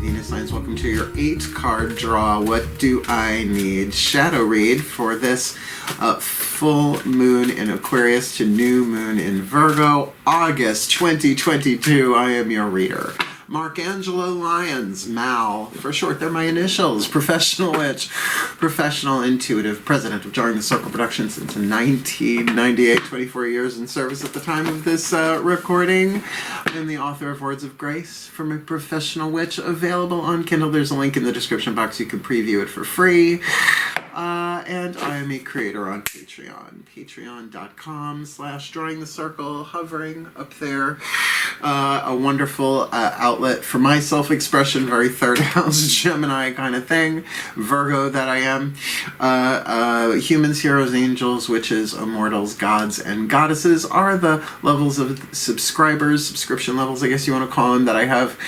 Venus Signs. Welcome to your 8-card draw. What do I need? Shadow read for this full moon in Aquarius to new moon in Virgo, August 2022. I am your reader. Angelo, Lyons, Mal, for short, they're my initials. Professional witch, professional intuitive, president of Drawing the Circle Productions since 1998, 24 years in service at the time of this recording. I am the author of Words of Grace from a Professional Witch, available on Kindle. There's a link in the description box. You can preview it for free. And I am a creator on Patreon. Patreon.com/Drawing the Circle, hovering up there. A wonderful outlet for my self-expression, very third house Gemini kind of thing. Virgo that I am. Humans, heroes, angels, witches, immortals, gods, and goddesses are the levels of subscription levels, I guess you want to call them, that I have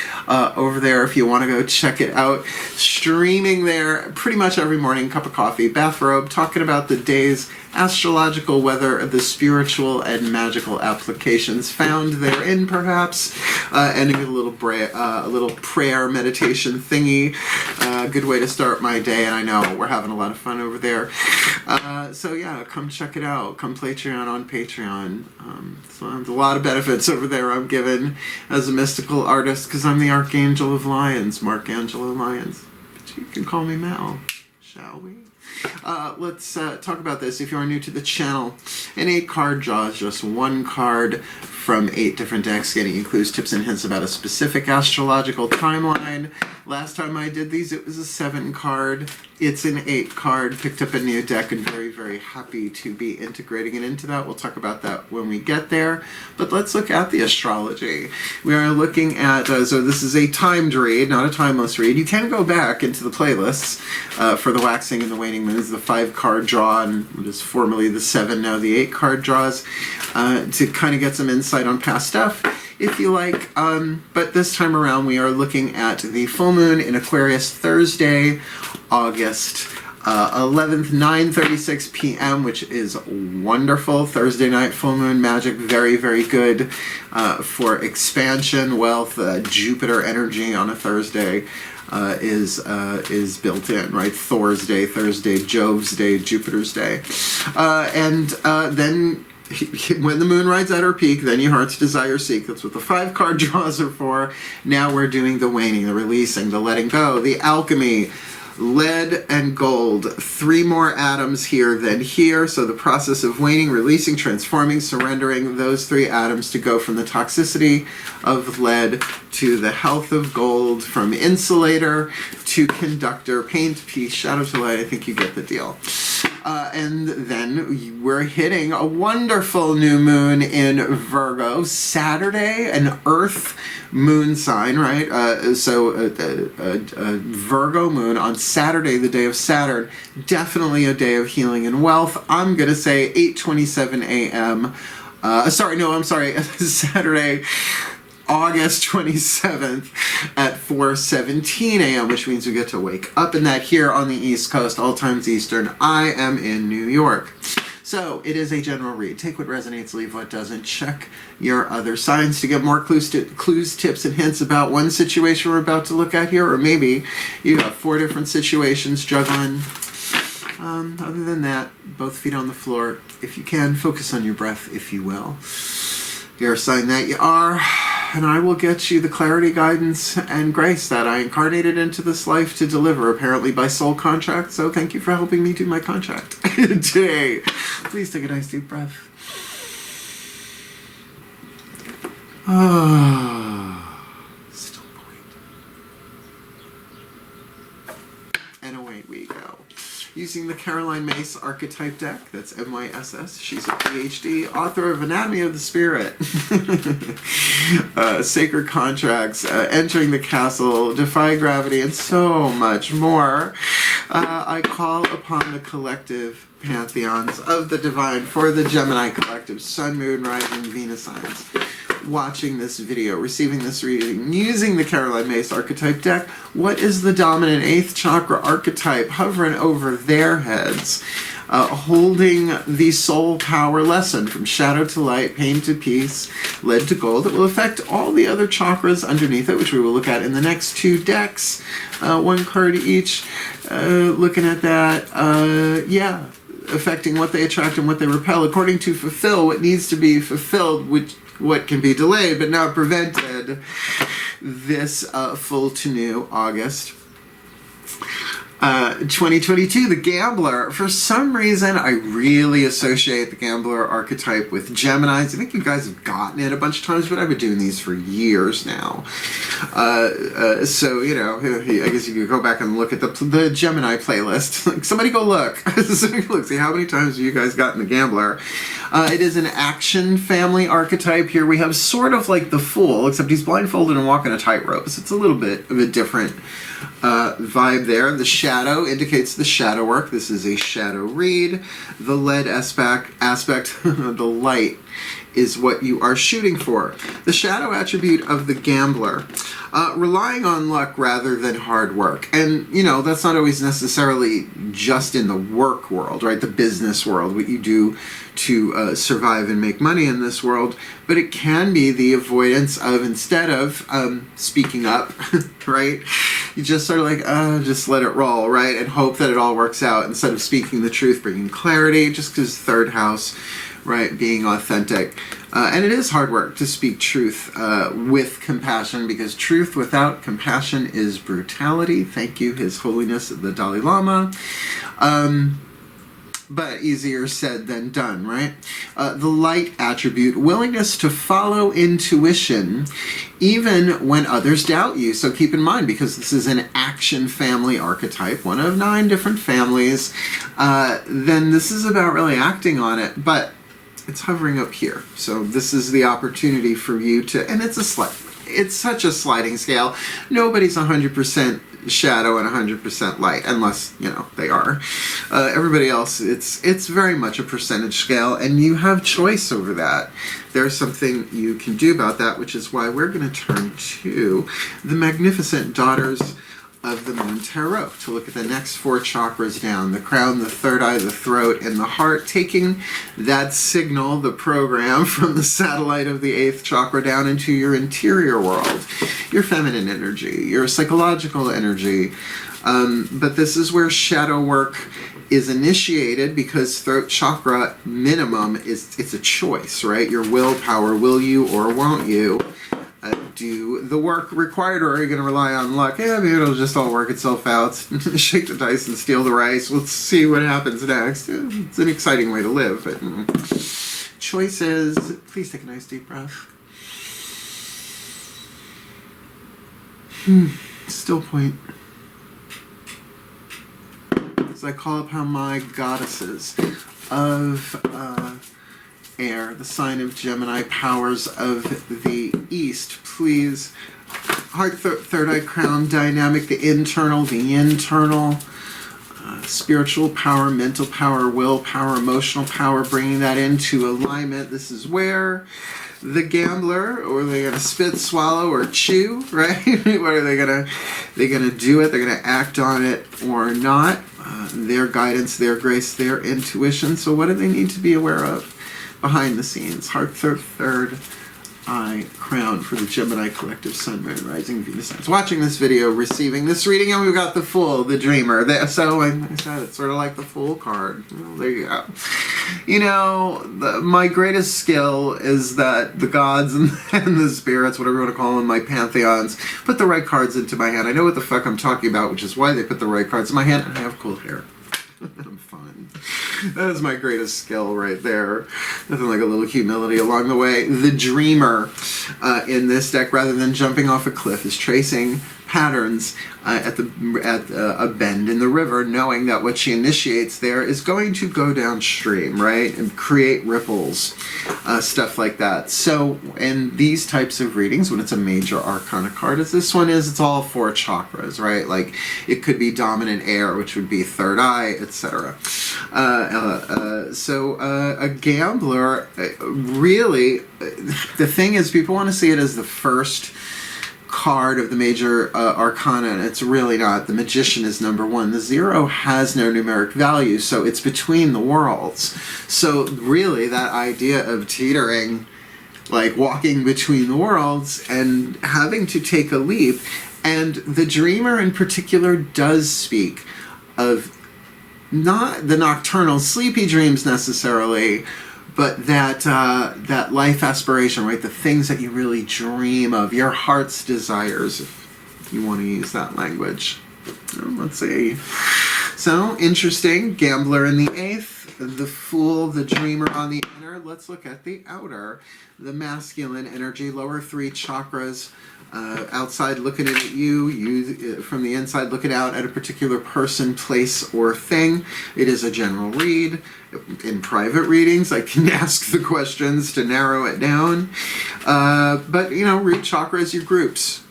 over there. If you want to go check it out. Streaming there pretty much every morning, cup of coffee, bathrobe, talking about the day's astrological weather, the spiritual and magical applications found therein, perhaps, ending with a little prayer meditation thingy. Good way to start my day, and I know we're having a lot of fun over there. So yeah, come check it out. Come Patreon on Patreon. So there's a lot of benefits over there I'm given as a mystical artist, because I'm the Archangel of Lyons, Angelo Lyons. But you can call me Mal, shall we? Let's talk about this. If you are new to the channel, an 8-card draw is just one card from 8 different decks, getting you clues, tips, and hints about a specific astrological timeline. Last time I did these, it was a 7-card. It's an 8-card. Picked up a new deck and very, very happy to be integrating it into that. We'll talk about that when we get there. But let's look at the astrology. We are looking at, so this is a timed read, not a timeless read. You can go back into the playlists for the waxing and the waning moons, the 5-card draw, and what is formerly the 7, now the 8-card draws, to kind of get some insight on past stuff, if you like. But this time around, we are looking at the full moon in Aquarius, Thursday, August 11th, 9:36 p.m., which is wonderful. Thursday night full moon magic, very, very good for expansion, wealth, Jupiter energy on a Thursday. Is built in, right? Thor's day, Thursday, Jove's day, Jupiter's day. And then when the moon rides at her peak, then your heart's desire seek. That's what the 5-card draws are for. Now we're doing the waning, the releasing, the letting go, the alchemy. Lead and gold, 3 more atoms here than here. So the process of waning, releasing, transforming, surrendering those 3 atoms to go from the toxicity of lead to the health of gold, from insulator to conductor, paint, peace, shadow to light. I think you get the deal. And then we're hitting a wonderful new moon in Virgo, Saturday, an Earth moon sign, right? So Virgo moon on Saturday, the day of Saturn, definitely a day of healing and wealth. I'm going to say 8:27 a.m. Saturday, August 27th at 4:17 a.m., which means we get to wake up in that here on the East Coast, all times Eastern. I am in New York. So it is a general read. Take what resonates, leave what doesn't. Check your other signs to get more clues, tips, and hints about one situation we're about to look at here, or maybe you have 4 different situations juggling. Other than that, both feet on the floor. If you can, focus on your breath, if you will. You're a sign that you are, and I will get you the clarity, guidance, and grace that I incarnated into this life to deliver, apparently by soul contract. So thank you for helping me do my contract today. Please take a nice deep breath. Still point. And away we go. Using the Caroline Myss archetype deck, that's MYSS. She's a PhD, author of Anatomy of the Spirit, Sacred Contracts, Entering the Castle, Defy Gravity, and so much more. I call upon the collective pantheons of the divine for the Gemini collective, Sun, Moon, Rising, Venus signs, watching this video, receiving this reading, using the Caroline Myss archetype deck. What is the dominant 8th chakra archetype hovering over their heads? holding the soul power lesson from shadow to light, pain to peace, lead to gold. It will affect all the other chakras underneath it, which we will look at in the next 2 decks, 1 card each. Looking at that, yeah, affecting what they attract and what they repel, according to fulfill what needs to be fulfilled, which what can be delayed but not prevented. This full to new August 2022, the Gambler. For some reason, I really associate the Gambler archetype with Geminis. I think you guys have gotten it a bunch of times, but I've been doing these for years now. So, you know, I guess you could go back and look at the Gemini playlist. Like, somebody go look. See how many times have you guys gotten the Gambler. It is an action family archetype. Here we have sort of like the Fool, except he's blindfolded and walking a tightrope. So it's a little bit of a different vibe there. The shadow indicates the shadow work. This is a shadow read. The lead aspect the light is what you are shooting for. The shadow attribute of the Gambler, relying on luck rather than hard work. And, you know, that's not always necessarily just in the work world, right? The business world, what you do to survive and make money in this world. But it can be the avoidance of, instead of speaking up, right? You just sort of like, just let it roll, right? And hope that it all works out instead of speaking the truth, bringing clarity, just because 3rd house, right, being authentic. And it is hard work to speak truth with compassion, because truth without compassion is brutality. Thank you, His Holiness the Dalai Lama. But easier said than done, right? The light attribute, willingness to follow intuition even when others doubt you. So keep in mind, because this is an action family archetype, one of 9 different families, then this is about really acting on it. But it's hovering up here. So this is the opportunity for you to, and it's such a sliding scale. Nobody's 100% shadow and 100% light, unless, you know, they are. Everybody else, it's very much a percentage scale, and you have choice over that. There's something you can do about that, which is why we're going to turn to the magnificent Daughters of the Moon Tarot to look at the next 4 chakras down: the crown, the 3rd eye, the throat, and the heart, taking that signal, the program, from the satellite of the 8th chakra down into your interior world, your feminine energy, your psychological energy. But this is where shadow work is initiated, because throat chakra minimum it's a choice, right? Your willpower, will you or won't you do the work required, or are you going to rely on luck? Yeah, maybe it'll just all work itself out. Shake the dice and steal the rice. Let's see what happens next. It's an exciting way to live, but choices. Please take a nice deep breath. Still point. As I call upon my goddesses of air, the sign of Gemini, powers of the East, please. Heart, 3rd eye, crown dynamic, the internal, spiritual power, mental power, willpower, emotional power, bringing that into alignment. This is where the Gambler, or they're gonna spit, swallow, or chew, right? What are they gonna do it? They're gonna act on it or not. Their guidance, their grace, their intuition. So what do they need to be aware of behind the scenes? Heart, 3rd eye, crown for the Gemini collective, Sun, Moon, Rising, Venus. I was watching this video, receiving this reading, and we've got the Fool, the Dreamer. So like I said, it's sort of like the Fool card. Well, there you go. You know, my greatest skill is that the gods and the spirits, whatever you want to call them, my pantheons, put the right cards into my hand. I know what the fuck I'm talking about, which is why they put the right cards in my hand, and I have cool hair. I'm fun. That is my greatest skill right there. Nothing like a little humility along the way. The Dreamer in this deck, rather than jumping off a cliff, is tracing patterns at a bend in the river, knowing that what she initiates there is going to go downstream, right, and create ripples, stuff like that. So in these types of readings, when it's a major arcana card, as this one is, it's all 4 chakras, right? Like it could be dominant air, which would be 3rd eye, etc. So a Gambler, really, the thing is, people want to see it as the first card of the major arcana, and it's really not. The Magician is number 1. The 0 has no numeric value, so it's between the worlds. So really that idea of teetering, like walking between the worlds and having to take a leap. And the Dreamer in particular does speak of not the nocturnal sleepy dreams necessarily, but that life aspiration, right? The things that you really dream of, your heart's desires, if you want to use that language. Let's see. So, interesting. Gambler in the 8th, the Fool, the Dreamer on the inner. Let's look at the outer. The masculine energy, lower 3 chakras. Outside looking in at you from the inside looking out at a particular person, place, or thing. It is a general read. In private readings, I can ask the questions to narrow it down. But, you know, root chakra is your groups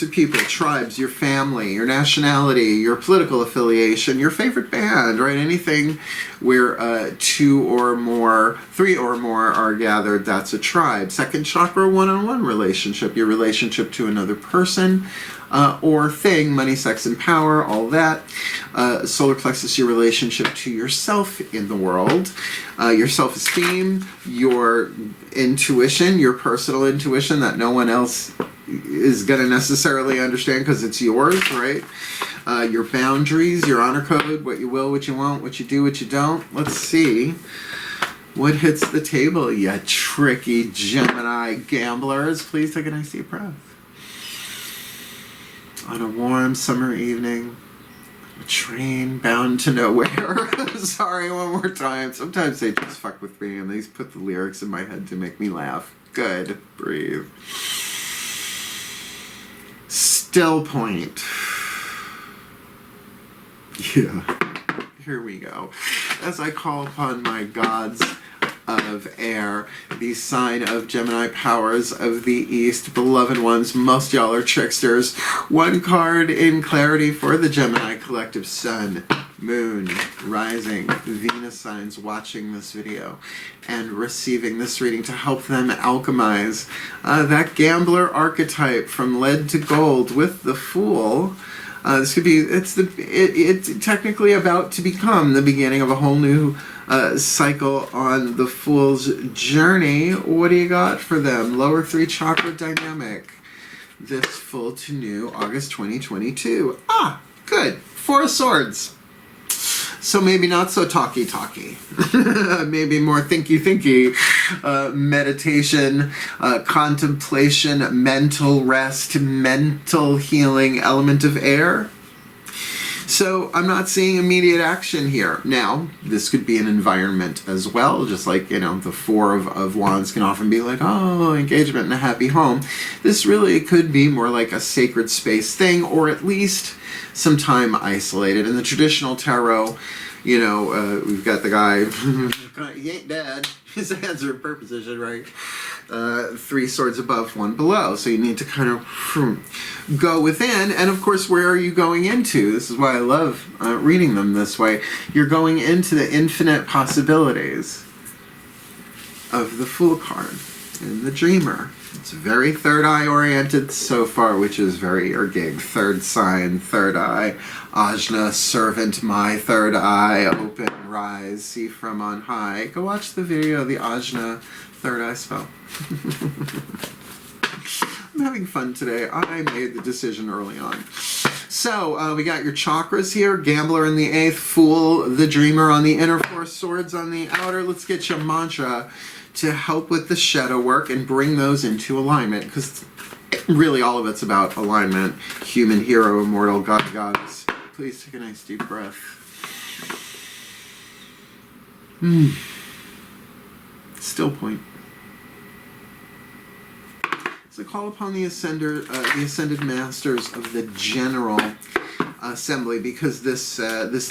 of people, tribes, your family, your nationality, your political affiliation, your favorite band, right? Anything where 2 or more, 3 or more are gathered, that's a tribe. Second chakra, one-on-one relationship, your relationship to another person or thing, money, sex, and power, all that. Solar plexus, your relationship to yourself in the world, your self-esteem, your intuition, your personal intuition that no one else is going to necessarily understand because it's yours, right? Your boundaries, your honor code, what you will, what you won't, what you do, what you don't. Let's see what hits the table, you tricky Gemini gamblers. Please take a nice deep breath. On a warm summer evening, a train bound to nowhere. Sorry, one more time. Sometimes they just fuck with me and they put the lyrics in my head to make me laugh. Good. Breathe. Still point. Yeah. Here we go. As I call upon my gods of air, the sign of Gemini powers of the East, beloved ones, most y'all are tricksters. One card in clarity for the Gemini collective: Sun, Moon, Rising, Venus signs watching this video and receiving this reading to help them alchemize that gambler archetype from lead to gold with the Fool. This could be, it's technically about to become the beginning of a whole new cycle on the Fool's journey. What do you got for them? Lower 3 chakra dynamic. This full to new August 2022. Ah, good. 4 of Swords. So maybe not so talky-talky. Maybe more thinky-thinky. Meditation, contemplation, mental rest, mental healing, element of air. So I'm not seeing immediate action here. Now, this could be an environment as well, just like, you know, the 4 of Wands can often be like, oh, engagement in a happy home. This really could be more like a sacred space thing, or at least some time isolated. In the traditional tarot, you know, we've got the guy, he ain't dead, his hands are in prayer position, right? 3 swords above, 1 below. So you need to kind of go within. And of course, where are you going into? This is why I love reading them this way. You're going into the infinite possibilities of the Fool card and the Dreamer. It's very third eye oriented so far, which is very your gig. Third sign, third eye. Ajna, servant, my third eye, open, rise, see from on high. Go watch the video of the Ajna third eye spell. I'm having fun today. I made the decision early on. So, we got your chakras here. Gambler in the 8th, Fool, the Dreamer on the inner, 4 swords on the outer. Let's get your mantra to help with the shadow work and bring those into alignment, because really all of it's about alignment. Human, hero, immortal, god, goddess. Please take a nice deep breath. Still point. So call upon the ascended masters of the general assembly, because this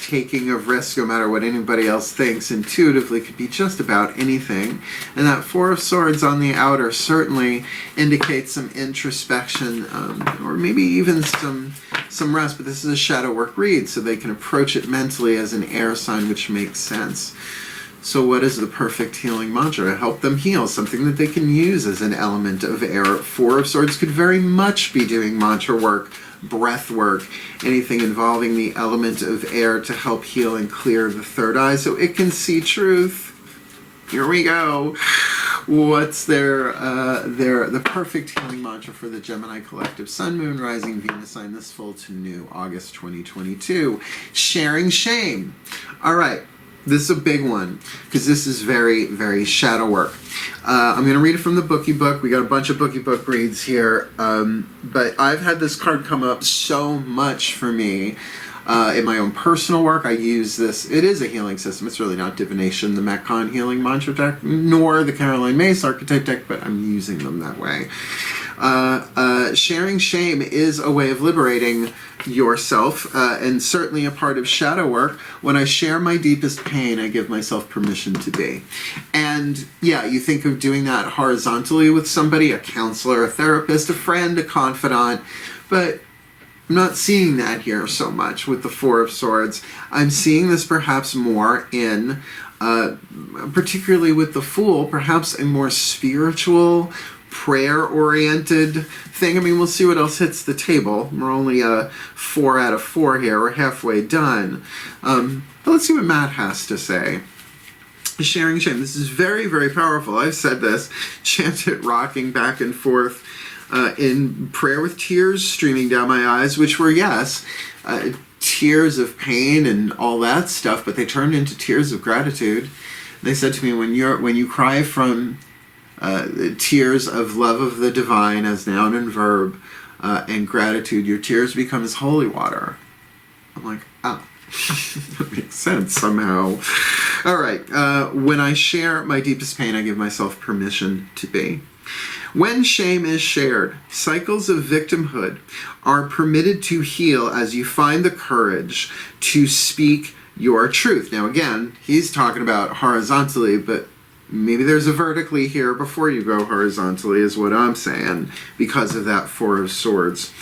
taking of risk, no matter what anybody else thinks, intuitively could be just about anything. And that 4 of Swords on the outer certainly indicates some introspection, or maybe even some rest. But this is a shadow work read, so they can approach it mentally as an air sign, which makes sense. So what is the perfect healing mantra? Help them heal, something that they can use as an element of air. Four of Swords could very much be doing mantra work, breath work, anything involving the element of air to help heal and clear the third eye so it can see truth. Here we go. What's the perfect healing mantra for the Gemini collective? Sun, Moon, Rising, Venus sign, this full to new August 2022. Sharing shame. All right. This is a big one because this is very, very shadow work. I'm going to read it from the Bookie Book. We got a bunch of Bookie Book reads here. But I've had this card come up so much for me. In my own personal work, I use this. It is a healing system. It's really not divination, the Metcon healing mantra deck, nor the Caroline Mace archetype deck, but I'm using them that way. Sharing shame is a way of liberating yourself, and certainly a part of shadow work. When I share my deepest pain, I give myself permission to be. And yeah, you think of doing that horizontally with somebody, a counselor, a therapist, a friend, a confidant, but I'm not seeing that here so much with the Four of Swords. I'm seeing this perhaps more in, particularly with the Fool, perhaps a more spiritual, prayer-oriented thing. I mean, we'll see what else hits the table. We're only 4 out of 4 here. We're halfway done. But let's see what Matt has to say. Sharing shame. This is very, very powerful. I've said this. Chant it rocking back and forth in prayer with tears streaming down my eyes, which were, yes, tears of pain and all that stuff, but they turned into tears of gratitude. They said to me, when you cry from tears of love of the divine as noun and verb and gratitude, your tears become as holy water. I'm like, oh, that makes sense somehow. All right, when I share my deepest pain, I give myself permission to be. When shame is shared, cycles of victimhood are permitted to heal as you find the courage to speak your truth. Now again, he's talking about horizontally, but maybe there's a vertically here before you go horizontally is what I'm saying because of that Four of Swords.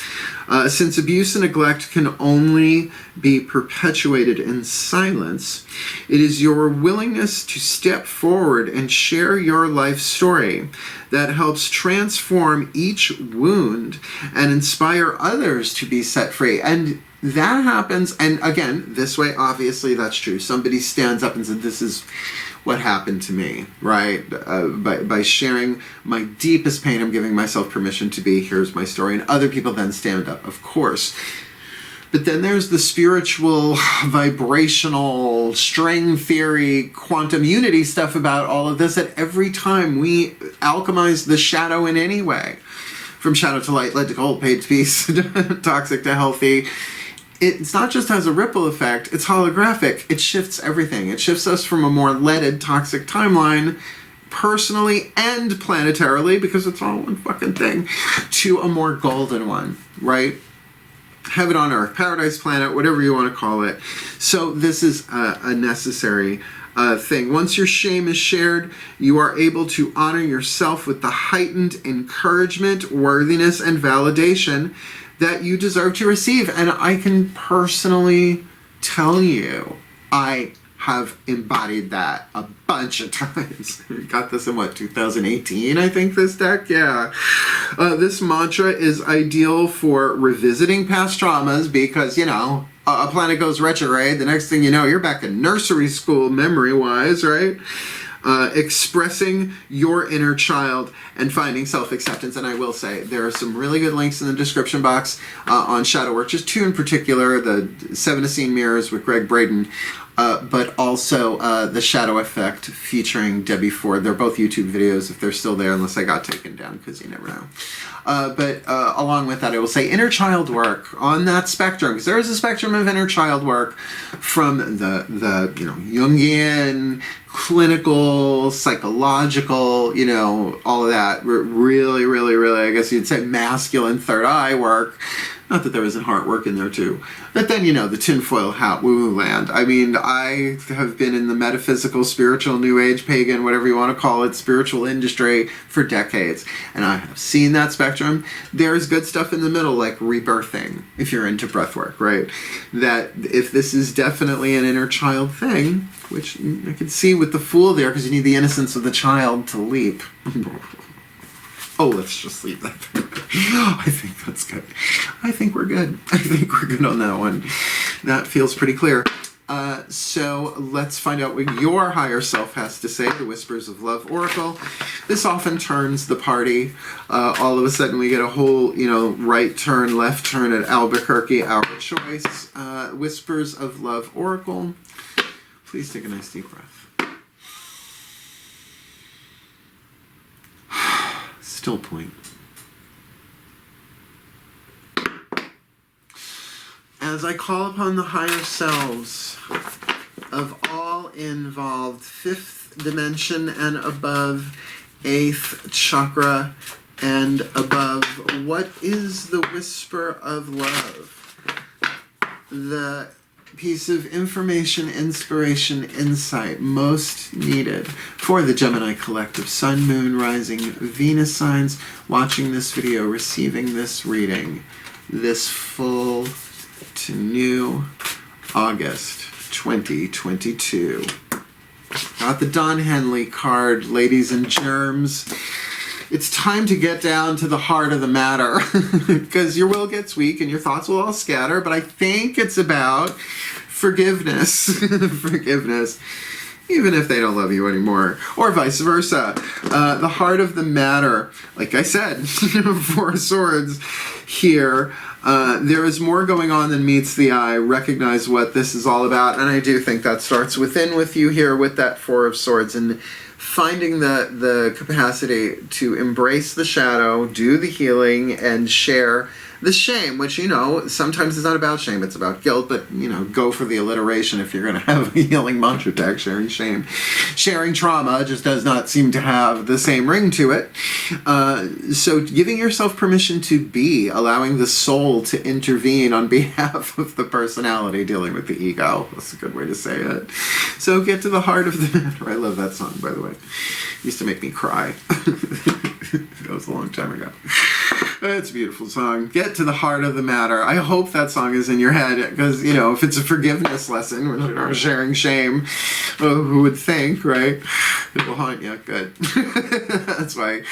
Since abuse and neglect can only be perpetuated in silence, it is your willingness to step forward and share your life story that helps transform each wound and inspire others to be set free. And that happens, and again, this way, obviously, that's true. Somebody stands up and said, this is what happened to me, right? By sharing my deepest pain, I'm giving myself permission to be, here's my story. And other people then stand up, of course. But then there's the spiritual, vibrational, string theory, quantum unity stuff about all of this, that every time we alchemize the shadow in any way, from shadow to light, lead to gold, paid to peace, toxic to healthy, it's not just has a ripple effect, it's holographic. It shifts everything. It shifts us from a more leaded, toxic timeline, personally and planetarily, because it's all one fucking thing, to a more golden one, right? Heaven on earth, paradise planet, whatever you want to call it. So this is a necessary thing. Once your shame is shared, you are able to honor yourself with the heightened encouragement, worthiness, and validation that you deserve to receive. And I can personally tell you, I have embodied that a bunch of times. Got this in what, 2018, I think, this deck? Yeah. This mantra is ideal for revisiting past traumas because, you know, a planet goes retrograde, the next thing you know, you're back in nursery school memory-wise, right? Expressing your inner child and finding self-acceptance. And I will say, there are some really good links in the description box on shadow work, just 2 in particular, the 7 Scene Mirrors with Greg Braden, but also The Shadow Effect featuring Debbie Ford. They're both YouTube videos if they're still there, unless I got taken down, because you never know. But along with that, I will say inner child work on that spectrum, because there is a spectrum of inner child work from the you know, Jungian, clinical, psychological, you know, all of that. Really, really, really, I guess you'd say masculine third eye work, Not that there isn't heart work in there too. But then, you know, the tinfoil hat woo-woo land. I mean, I have been in the metaphysical, spiritual, new age, pagan, whatever you want to call it, spiritual industry for decades. And I have seen that spectrum. There's good stuff in the middle, like rebirthing, if you're into breath work, right? That if this is definitely an inner child thing, which I can see with the Fool there, because you need the innocence of the child to leap. Oh, let's just leave that there. I think that's good. I think we're good. I think we're good on that one. That feels pretty clear. So let's find out what your higher self has to say, the Whispers of Love Oracle. This often turns the party. All of a sudden we get a whole, you know, right turn, left turn at Albuquerque, our choice. Whispers of Love Oracle. Please take a nice deep breath. Still point. As I call upon the higher selves of all involved, 5th dimension and above, 8th chakra and above, what is the whisper of love? The piece of information, inspiration, insight most needed for the Gemini collective, Sun, Moon, Rising, Venus signs, watching this video, receiving this reading, this full to new August 2022. Got the Don Henley card, ladies and germs. It's time to get down to the heart of the matter, because your will gets weak and your thoughts will all scatter, but I think it's about forgiveness. Forgiveness, even if they don't love you anymore, or vice versa. The heart of the matter, like I said, 4 swords here. There is more going on than meets the eye. Recognize what this is all about, and I do think that starts within with you here with that 4 of swords, and finding the capacity to embrace the shadow, do the healing, and share the shame, which, you know, sometimes it's not about shame, it's about guilt, but, you know, go for the alliteration if you're going to have a healing mantra deck, sharing shame. Sharing trauma just does not seem to have the same ring to it. So giving yourself permission to be, allowing the soul to intervene on behalf of the personality, dealing with the ego. That's a good way to say it. So get to the heart of the matter. I love that song, by the way. It used to make me cry. That was a long time ago. It's a beautiful song. Get to the heart of the matter. I hope that song is in your head, because, you know, if it's a forgiveness lesson, we're sharing shame, who would think, right? It will haunt you. Good. That's why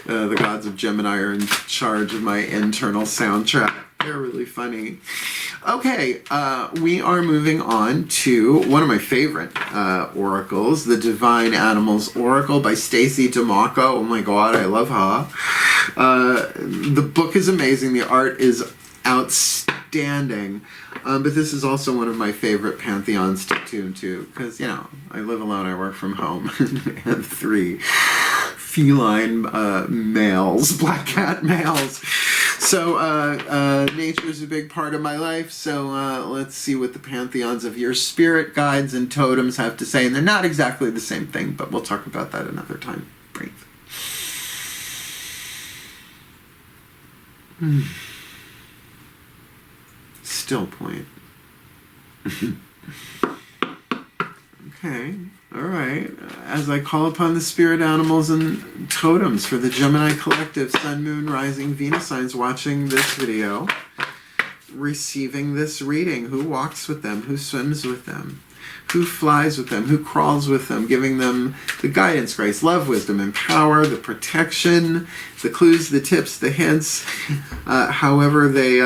the gods of Gemini are in charge of my internal soundtrack. They're really funny. Okay, we are moving on to one of my favorite oracles, the Divine Animals Oracle by Stacey DeMacco. Oh my god, I love her. The book is amazing. The art is outstanding. But this is also one of my favorite pantheons to tune to, because, you know, I live alone, I work from home, and I have 3 feline males, black cat males. So nature is a big part of my life, so let's see what the pantheons of your spirit guides and totems have to say. And they're not exactly the same thing, but we'll talk about that another time. Breathe. Still point. Okay, all right. As I call upon the spirit animals and totems for the Gemini collective, Sun, Moon, Rising, Venus signs watching this video, receiving this reading, who walks with them, who swims with them, who flies with them, who crawls with them, giving them the guidance, grace, love, wisdom, and power, the protection, the clues, the tips, the hints, however they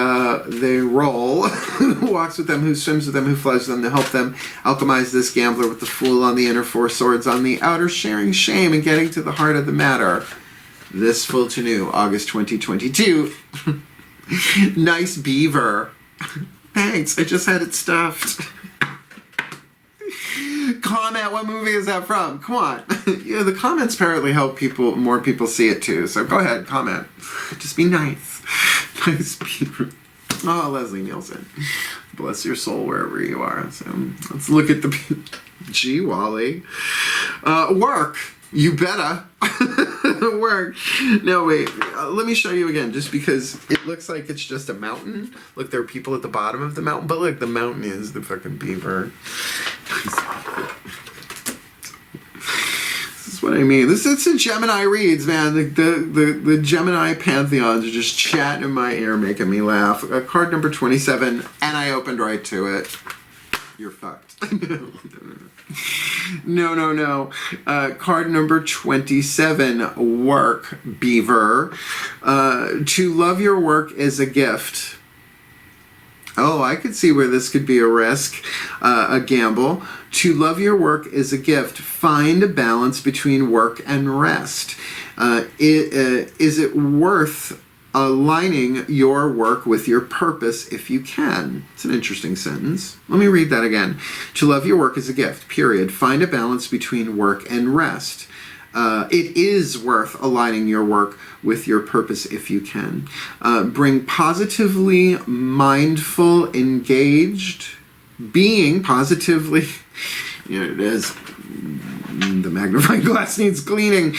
roll. Who walks with them, who swims with them, who flies with them, to help them alchemize this gambler with the Fool on the inner, 4 swords on the outer, sharing shame and getting to the heart of the matter. This full to new, August 2022. Nice beaver. Thanks, I just had it stuffed. Comment, what movie is that from? Come on. Yeah, the comments apparently help more people see it too, so go ahead, comment. Just be nice. Nice beaver. Oh, Leslie Nielsen. Bless your soul wherever you are. So let's look at the... Gee, Wally. Work. You better. work. No, wait. Let me show you again, just because it looks like it's just a mountain. Look, there are people at the bottom of the mountain, but look, the mountain is the fucking beaver. This is what I mean. It's a Gemini reads, man. The Gemini pantheons are just chatting in my ear, making me laugh. Card number 27, and I opened right to it. You're fucked. No. Card number 27, work, beaver. To love your work is a gift. Oh, I could see where this could be a risk, a gamble. To love your work is a gift. Find a balance between work and rest. Is it worth aligning your work with your purpose if you can? It's an interesting sentence. Let me read that again. To love your work is a gift, period. Find a balance between work and rest. It is worth aligning your work with your purpose if you can. Bring positively mindful, engaged, being positively, it is, the magnifying glass needs cleaning.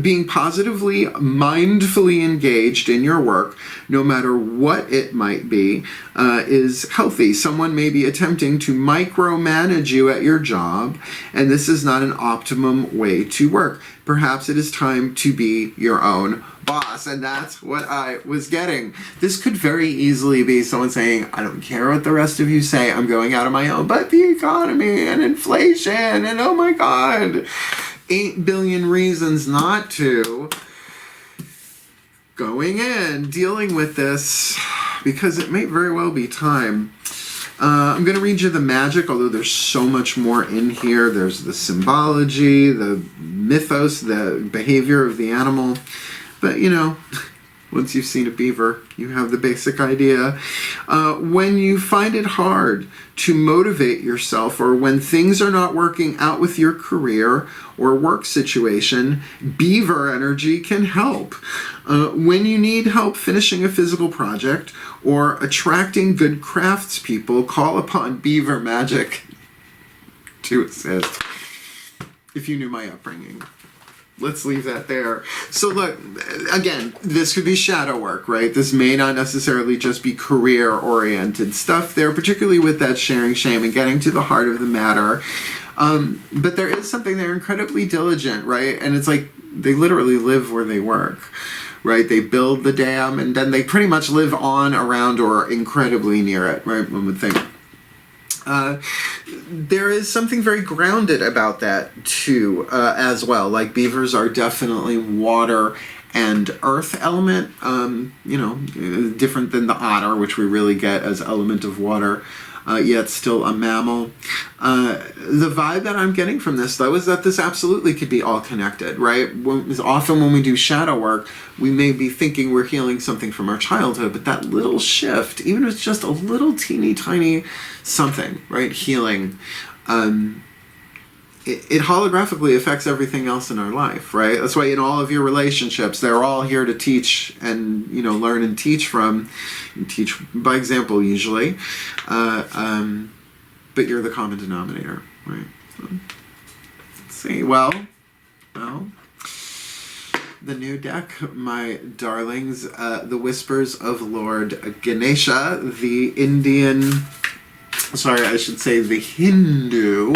Being positively, mindfully engaged in your work, no matter what it might be, is healthy. Someone may be attempting to micromanage you at your job, and this is not an optimum way to work. Perhaps it is time to be your own boss, and that's what I was getting. This could very easily be someone saying, I don't care what the rest of you say, I'm going out on my own, but the economy and inflation and oh my god, 8 billion reasons not to. Going in, dealing with this, because it may very well be time. I'm going to read you the magic, although there's so much more in here. There's the symbology, the mythos, the behavior of the animal. But, once you've seen a beaver, you have the basic idea. When you find it hard to motivate yourself, or when things are not working out with your career or work situation, beaver energy can help. When you need help finishing a physical project or attracting good craftspeople, call upon beaver magic to assist. If you knew my upbringing. Let's leave that there. So look, again, this could be shadow work, right? This may not necessarily just be career-oriented stuff there, particularly with that sharing shame and getting to the heart of the matter. But there is something they're incredibly diligent, right? And it's like they literally live where they work, right? They build the dam and then they pretty much live on, around, or incredibly near it, right? One would think. There is something very grounded about that too, as well. Like beavers are definitely water and earth element, different than the otter, which we really get as element of water, yet still a mammal. The vibe that I'm getting from this, though, is that this absolutely could be all connected, right? Often when we do shadow work, we may be thinking we're healing something from our childhood, but that little shift, even if it's just a little teeny tiny something, right? Healing, it holographically affects everything else in our life, right? That's why in all of your relationships, they're all here to teach and, learn and teach from, and teach by example usually, but you're the common denominator, right? So, let's see, well, the new deck, my darlings, the Whispers of Lord Ganesha, the Hindu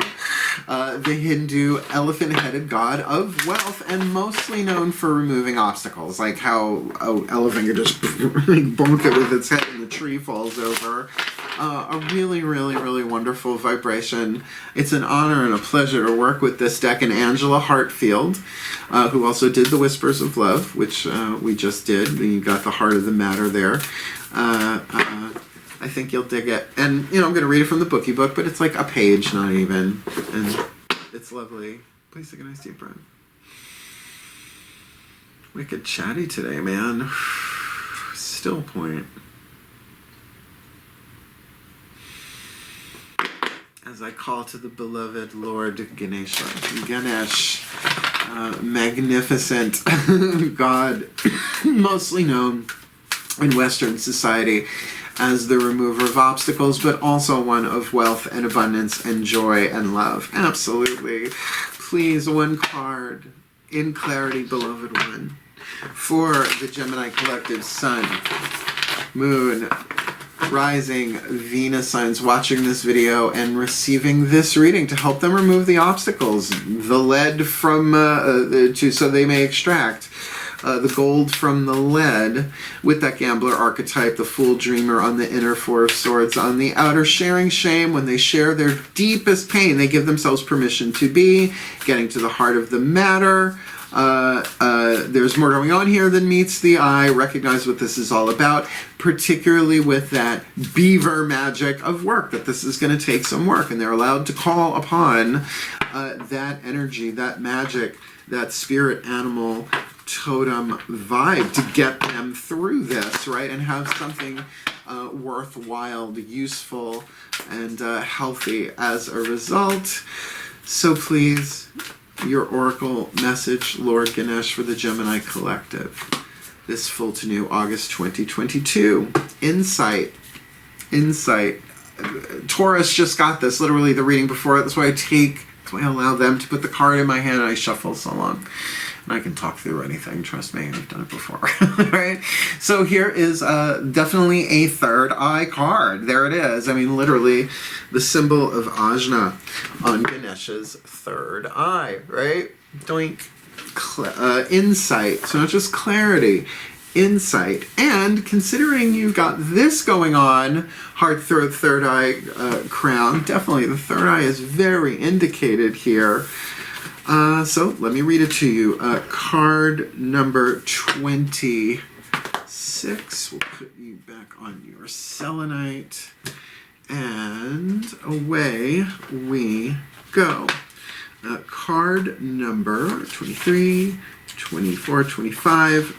elephant-headed god of wealth, and mostly known for removing obstacles, like how an elephant could just bonk it with its head and the tree falls over. A really, really, really wonderful vibration. It's an honor and a pleasure to work with this deck, and Angela Hartfield, who also did the Whispers of Love, which we just did. You got the heart of the matter there. I think you'll dig it. And, I'm going to read it from the bookie book, but it's like a page, not even. And it's lovely. Please take a nice deep breath. Wicked chatty today, man. Still point. As I call to the beloved Lord Ganesha. Ganesh. Magnificent god, mostly known in Western society as the remover of obstacles, but also one of wealth and abundance and joy and love. Absolutely. Please, one card. in clarity, beloved one, for the Gemini collective sun, moon, rising, Venus signs watching this video and receiving this reading to help them remove the obstacles, the lead from, so they may extract the gold from the lead with that gambler archetype, the fool dreamer on the inner Four of Swords, on the outer sharing shame. When they share their deepest pain, they give themselves permission to be, getting to the heart of the matter. There's more going on here than meets the eye. Recognize what this is all about, particularly with that beaver magic of work, that this is going to take some work, and they're allowed to call upon that energy, that magic, that spirit animal totem vibe to get them through this, right? And have something worthwhile, useful, and healthy as a result. So please, your oracle message, Lord Ganesh, for the Gemini collective. This full to new August 2022. Insight. Insight. Taurus just got this, literally the reading before it. That's why I allow them to put the card in my hand and I shuffle so long. And I can talk through anything, trust me, I've done it before. Right? So here is definitely a third eye card. There it is. I mean, literally the symbol of Ajna on Ganesh's third eye, right? Doink. Insight. So not just clarity, insight. And considering you've got this going on, heart, throat, third eye, crown, definitely the third eye is very indicated here. So let me read it to you. Card number 26. We'll put you back on your selenite. And away we go. Card number 23, 24, 25.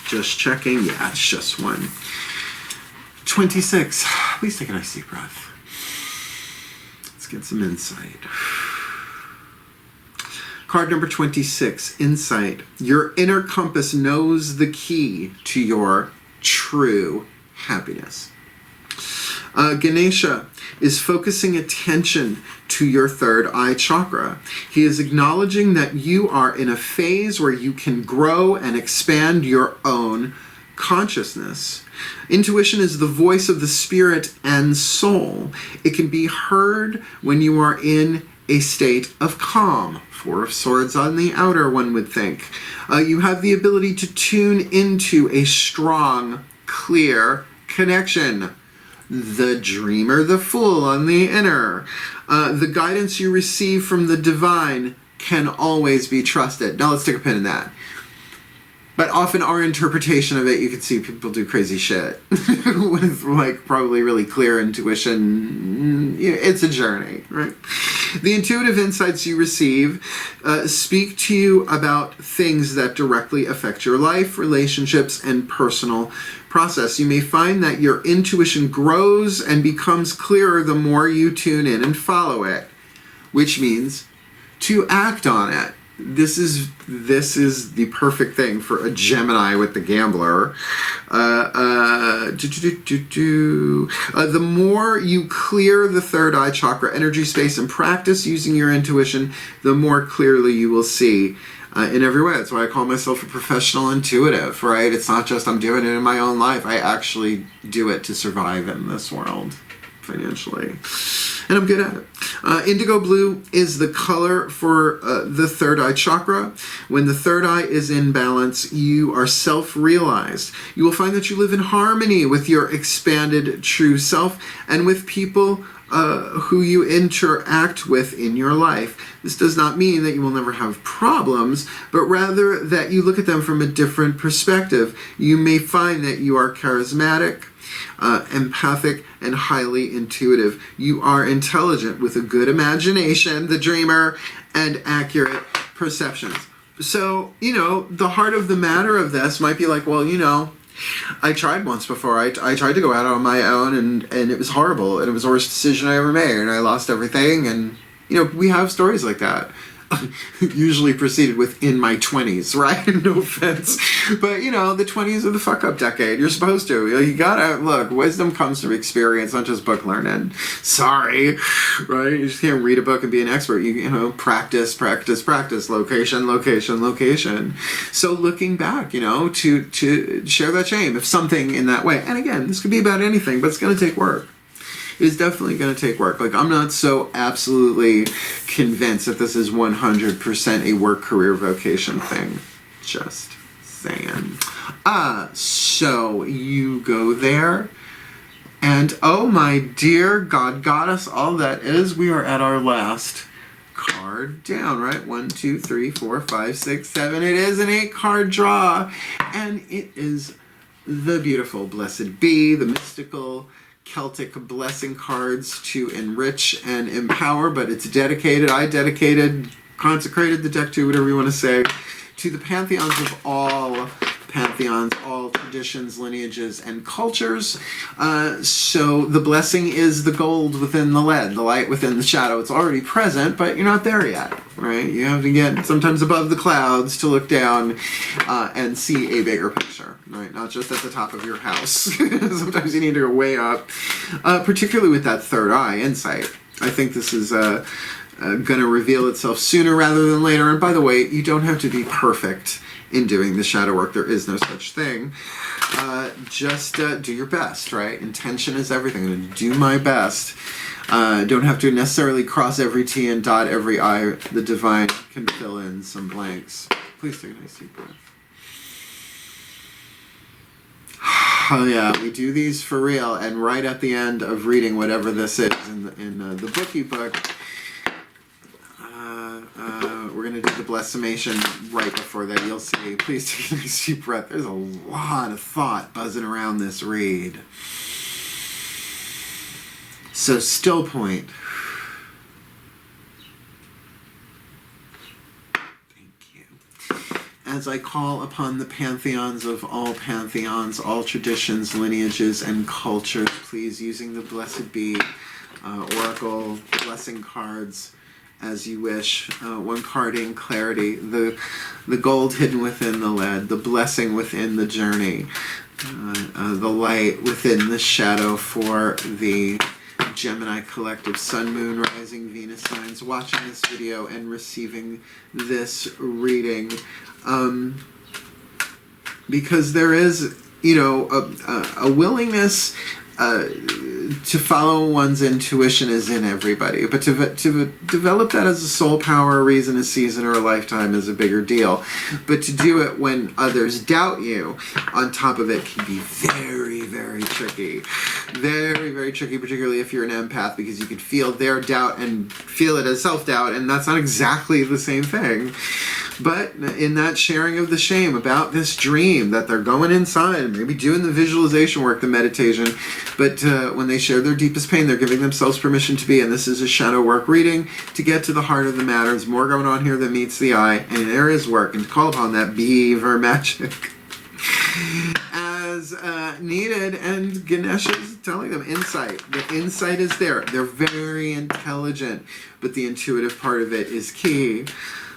Just checking. Yeah, it's just one. 26. Please take a nice deep breath. Let's get some insight. Card number 26, insight. Your inner compass knows the key to your true happiness. Ganesha is focusing attention to your third eye chakra. He is acknowledging that you are in a phase where you can grow and expand your own consciousness. Intuition is the voice of the spirit and soul. It can be heard when you are in a state of calm. Four of Swords on the outer, one would think. You have the ability to tune into a strong, clear connection. The dreamer, the fool on the inner. The guidance you receive from the divine can always be trusted. Now let's stick a pin in that. But often our interpretation of it, you can see people do crazy shit with like probably really clear intuition. It's a journey, right? The intuitive insights you receive speak to you about things that directly affect your life, relationships, and personal process. You may find that your intuition grows and becomes clearer the more you tune in and follow it, which means to act on it. This is the perfect thing for a Gemini with the gambler. The more you clear the third eye chakra energy space and practice using your intuition, the more clearly you will see in every way. That's why I call myself a professional intuitive, right? It's not just I'm doing it in my own life. I actually do it to survive in this world financially. And I'm good at it. Indigo blue is the color for the third eye chakra. When the third eye is in balance, you are self-realized. You will find that you live in harmony with your expanded true self and with people who you interact with in your life. This does not mean that you will never have problems, but rather that you look at them from a different perspective. You may find that you are charismatic, empathic, and highly intuitive. You are intelligent with a good imagination, the dreamer, and accurate perceptions. So, the heart of the matter of this might be like, well, I tried once before. I tried to go out on my own, and it was horrible, and it was the worst decision I ever made, and I lost everything, and, we have stories like that. Usually preceded with in my 20s, right? No offense. But, you know, the 20s are the fuck-up decade. You're supposed to. You gotta, look, wisdom comes from experience, not just book learning. Sorry, right? You just can't read a book and be an expert. You know, practice, practice, practice. Location, location, location. So looking back, you know, to share that shame, if something in that way. And again, this could be about anything, but it's going to take work. It is definitely going to take work. Like, I'm not so absolutely convinced that this is 100% a work, career, vocation thing. Just saying. So you go there, and oh my dear God, goddess, all that is, we are at our last card down, right? 1, 2, 3, 4, 5, 6, 7. It is an 8-card draw, and it is the beautiful Blessed Bee, the mystical Celtic blessing cards to enrich and empower, but it's dedicated, consecrated the deck to, whatever you want to say, to the pantheons of all pantheons, all traditions, lineages, and cultures. So the blessing is the gold within the lead, the light within the shadow. It's already present, but you're not there yet, right? You have to get sometimes above the clouds to look down and see a bigger picture, right? Not just at the top of your house. Sometimes you need to go way up, particularly with that third eye insight. I think this is going to reveal itself sooner rather than later. And by the way, you don't have to be perfect in doing the shadow work. There is no such thing. Just do your best, right? Intention is everything. I'm going to do my best. Don't have to necessarily cross every T and dot every I. The divine can fill in some blanks. Please take a nice deep breath. Oh yeah, we do these for real, and right at the end of reading whatever this is in the bookie book, we're going to do the blessimation right before that. You'll see. Please take a nice deep breath. There's a lot of thought buzzing around this read. So still point. As I call upon the pantheons of all pantheons, all traditions, lineages, and cultures, please, using the Blessed Bee, Oracle, blessing cards, as you wish. One carding clarity, the gold hidden within the lead, the blessing within the journey, the light within the shadow for the Gemini collective, Sun, Moon, Rising, Venus signs, watching this video and receiving this reading. Because there is, you know, a willingness to follow one's intuition is in everybody, but to develop that as a soul power, a reason, a season, or a lifetime is a bigger deal. But to do it when others doubt you, on top of it, can be very, very tricky. Very, very tricky, particularly if you're an empath, because you can feel their doubt and feel it as self-doubt, and that's not exactly the same thing. But in that sharing of the shame about this dream that they're going inside and maybe doing the visualization work, the meditation, but when they share their deepest pain, they're giving themselves permission to be, and this is a shadow work reading, to get to the heart of the matter. There's more going on here than meets the eye, and there is work, and to call upon that beaver magic as needed, and Ganesh is telling them insight. The insight is there. They're very intelligent, but the intuitive part of it is key.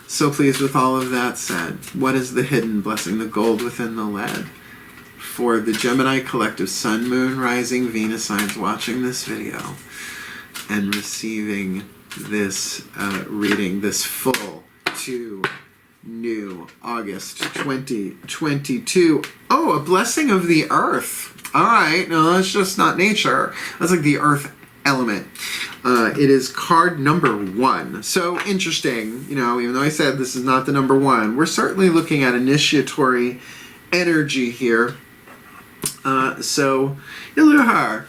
So please, with all of that said, what is the hidden blessing, the gold within the lead? For the Gemini collective, Sun, Moon, Rising, Venus signs watching this video and receiving this reading, this full 2 new August 2022. Oh, a blessing of the earth. All right, no, that's just not nature. That's like the earth element. It is card number 1. So interesting, you know, even though I said this is not the number 1, we're certainly looking at initiatory energy here. So, yeah, look at her.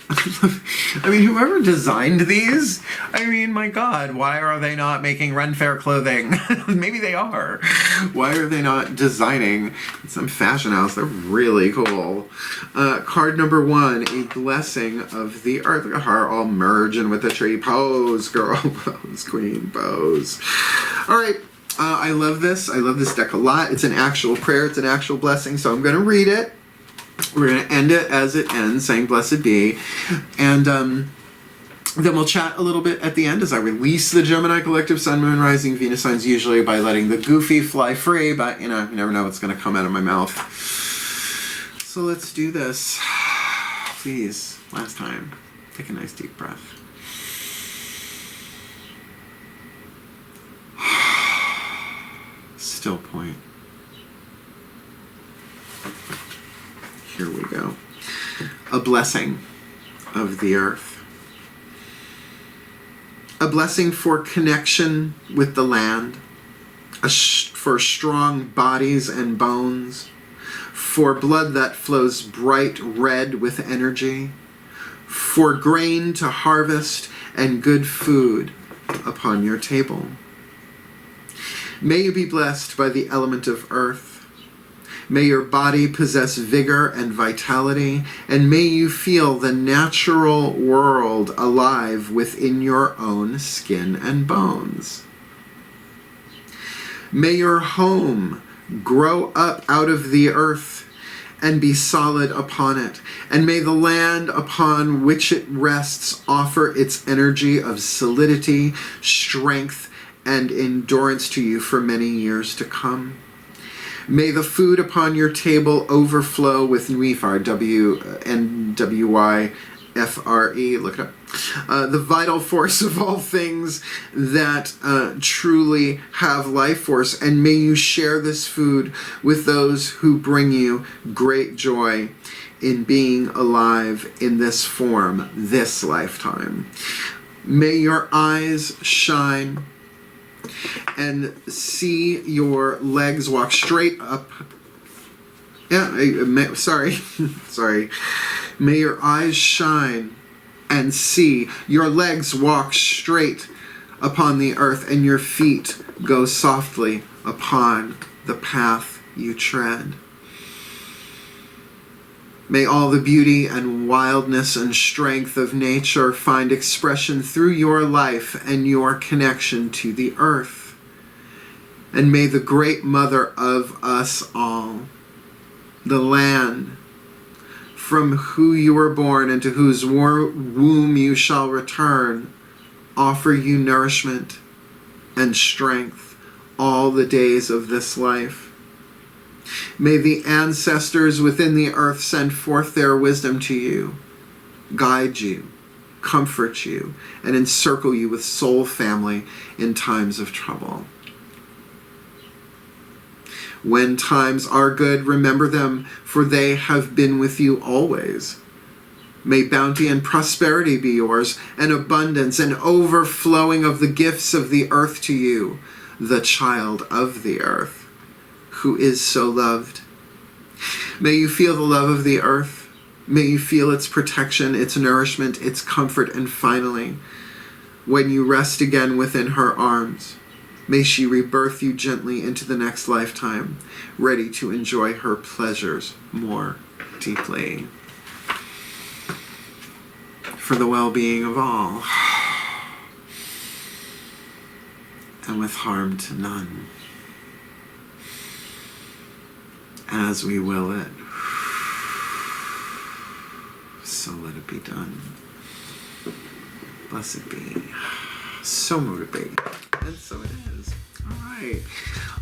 I mean, whoever designed these, I mean, my God, why are they not making Ren Fair clothing? Maybe they are. Why are they not designing some fashion house? They're really cool. Card number 1, a blessing of the earth. Look at her all merging with the tree. Pose, girl. Pose, queen, pose. All right. I love this. I love this deck a lot. It's an actual prayer. It's an actual blessing. So I'm going to read it. We're going to end it as it ends, saying blessed be. And Then we'll chat a little bit at the end as I release the Gemini Collective Sun, Moon, Rising, Venus signs, usually by letting the goofy fly free, but you know, you never know what's going to come out of my mouth. So let's do this. Please, last time, take a nice deep breath. Still point. Here we go. A blessing of the earth. A blessing for connection with the land, for strong bodies and bones, for blood that flows bright red with energy, for grain to harvest and good food upon your table. May you be blessed by the element of earth. May your body possess vigor and vitality, and may you feel the natural world alive within your own skin and bones. May your home grow up out of the earth and be solid upon it, and may the land upon which it rests offer its energy of solidity, strength, and endurance to you for many years to come. May the food upon your table overflow with Nwifar, W-N-W-Y-F-R-E, look it up, the vital force of all things that truly have life force, and may you share this food with those who bring you great joy in being alive in this form, this lifetime. May your eyes shine and see your legs walk straight up. Sorry. May your eyes shine and see your legs walk straight upon the earth and your feet go softly upon the path you tread. May all the beauty and wildness and strength of nature find expression through your life and your connection to the earth. And may the great mother of us all, the land, from who you were born and to whose womb you shall return, offer you nourishment and strength all the days of this life. May the ancestors within the earth send forth their wisdom to you, guide you, comfort you, and encircle you with soul family in times of trouble. When times are good, remember them, for they have been with you always. May bounty and prosperity be yours, and abundance and overflowing of the gifts of the earth to you, the child of the earth, who is so loved. May you feel the love of the earth. May you feel its protection, its nourishment, its comfort, and finally, when you rest again within her arms, may she rebirth you gently into the next lifetime, ready to enjoy her pleasures more deeply. For the well-being of all, and with harm to none. As we will it, so let it be done. Blessed be. So mote it be. And so it is. Alright.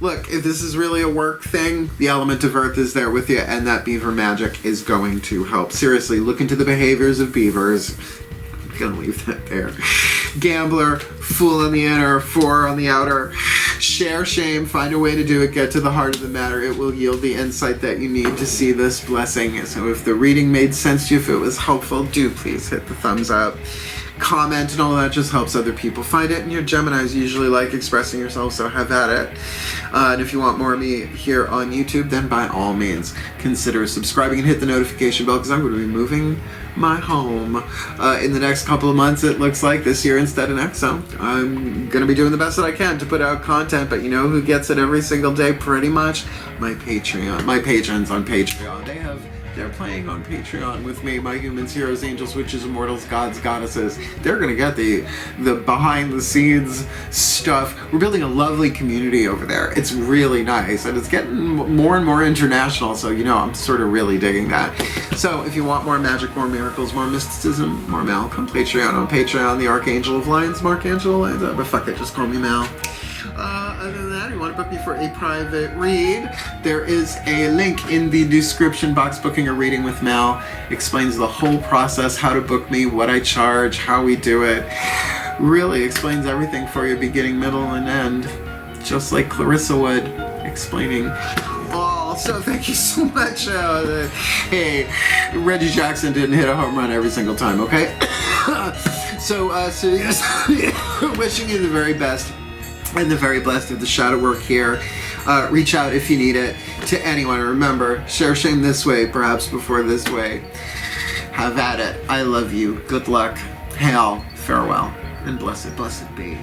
Look, if this is really a work thing, the element of earth is there with you, and that beaver magic is going to help. Seriously, look into the behaviors of beavers. I'm gonna leave that there. Gambler, fool on the inner, four on the outer. Share shame, find a way to do it, get to the heart of the matter. It will yield the insight that you need to see this blessing. So if the reading made sense to you, if it was helpful, do please hit the thumbs up. Comment and all that just helps other people find it. And your Geminis usually like expressing yourself, so have at it. And if you want more of me here on YouTube, then by all means, consider subscribing and hit the notification bell, because I'm going to be moving my home in the next couple of months, it looks like, this year instead of next. So I'm going to be doing the best that I can to put out content, but you know who gets it every single day pretty much? My patrons on Patreon. They have they're playing on Patreon with me, my humans, heroes, angels, witches, immortals, gods, goddesses. They're gonna get the behind the scenes stuff. We're building a lovely community over there. It's really nice, and it's getting more and more international, so you know, I'm sort of really digging that. So if you want more magic, more miracles, more mysticism, more Mal, come Patreon. On Patreon, the Archangel of Lyons, Mark Angelo Lyons, but fuck it, just call me Mal. Other than that, if you want to book me for a private read, there is a link in the description box. Booking a reading with Mal explains the whole process, how to book me, what I charge, how we do it. Really explains everything for you, beginning, middle, and end, just like Clarissa would, explaining all. So thank you so much. Hey, Reggie Jackson didn't hit a home run every single time, okay? So yes, wishing you the very best and the very blessed of the shadow work here. Reach out if you need it to anyone. Remember, share shame this way, perhaps before this way. Have at it. I love you. Good luck. Hail, farewell, and blessed, blessed be.